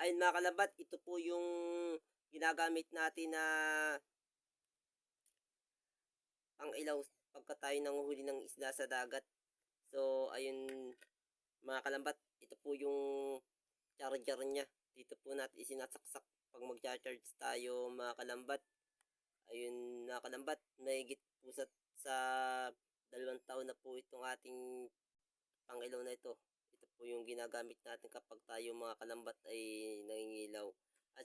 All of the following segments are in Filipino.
Ayun mga kalabat, ito po yung ginagamit natin na pang-ilaw pagka tayo nanguhuli ng isda sa dagat. So ayun mga kalambat, ito po yung charger niya. Dito po natin isinasaksak pag mag-charge tayo mga kalambat. Ayun mga kalambat, mahigit po sa 2 taon na po itong ating pang-ilaw na ito. Ito po yung ginagamit natin kapag tayo mga kalambat ay nangingilaw. At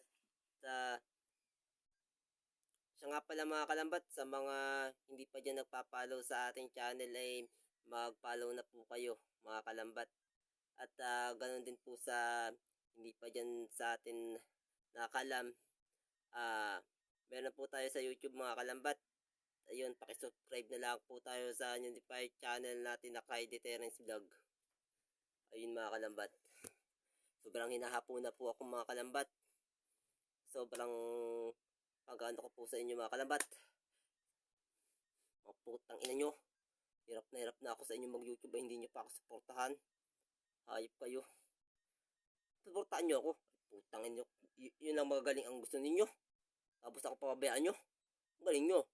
siya nga pala mga kalambat, sa mga hindi pa dyan nagpa-follow sa ating channel ay mag-follow na po kayo mga kalambat. At ganoon din po sa hindi pa dyan sa atin nakalam. Meron po tayo sa YouTube mga kalambat. Ayun, pakisubscribe na lang po tayo sa unified channel natin na kay Deterrence Vlog. Ayun mga kalambat. Sobrang hinahapo na po ako mga kalambat. Sobrang pag-ano ko po sa inyo mga kalambat. Mga putang ina nyo. Hirap na ako sa inyo mag-YouTube ay hindi nyo pa ako suportahan. Hayop kayo. Suportahan nyo ako. Putang ina nyo. Yun lang magagaling ang gusto ninyo. Tapos ako pababayaan nyo. Galing nyo.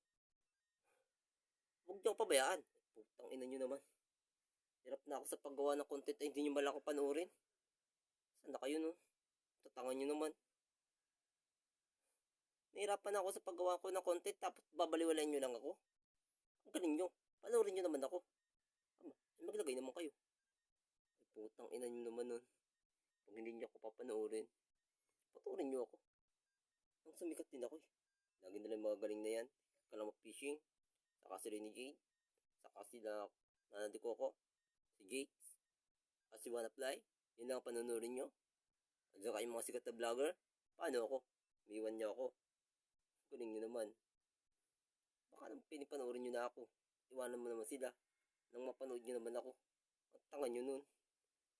Huwag nyo ako pabayaan. Putang ina nyo naman. Hirap na ako sa paggawa ng content ay hindi nyo malang ako panoorin. Saan na kayo no? Tatangan nyo naman. Nahirapan ako sa paggawa ko ng content tapos babaliwalain nyo lang ako. Ang galing nyo. Panoorin nyo naman ako. Maglagay naman kayo. Ay, putang ina nyo naman nun. Pag hindi nyo ako papanoorin, paturin nyo ako. Ang sumikat din ako eh. Lagi nila mga galing na yan. Kalama Fishing, saka si Renny Jade, saka sila Nanadi Coco, si Gates, at si Wanna-Fly. Yun lang ang panonorin nyo. At saka yung mga sikat na vlogger, paano ako? Umiwan nyo ako. Galing nyo naman. Baka naman pinipanoorin nyo na ako. Iwanan mo naman sila. Nang mapanood nyo naman ako. Ang tanga nyo nun.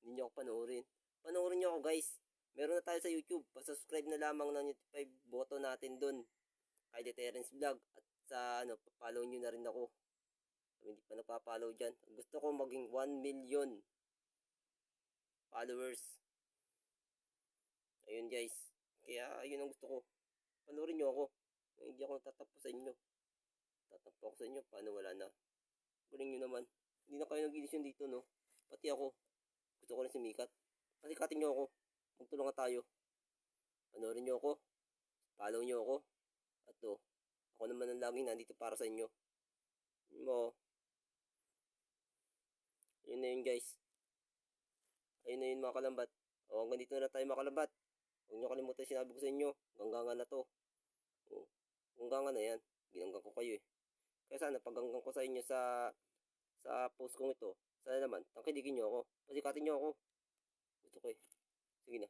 Hindi nyo ako panoorin. Panoorin nyo ako guys. Meron na tayo sa YouTube. Pa-subscribe na lamang ng notify button natin dun. Kay Deterrence Vlog. At sa follow nyo na rin ako. Kung hindi pa nagpa-follow dyan. Gusto ko maging 1 million followers. Ayun guys. Kaya ayun ang gusto ko. Panoorin nyo ako. Hindi ako tatapos sa inyo. Tatapos ako sa inyo. Paano wala na? Galing nyo naman. Hindi na kayo nag-edisyon dito no. Pati ako. Gusto ko rin sumikat. Pasikatin nyo ako. Magtulungan tayo. Panoorin nyo ako. Follow nyo ako. At ako naman ang laging nandito para sa inyo. Yun na yun guys. Ayun na yun mga kalambat. Hanggang dito na tayo mga kalambat. Huwag nyo kalimutan sinabi ko sa inyo. Ganggangan na to. Ganggangan na yan. Ginanggang ko kayo eh. Kaya sana pagganggang ko sa inyo sa post kong ito. Sana naman, tangkiligin nyo ako. Pasikatin nyo ako. Gusto ko eh. Sige na.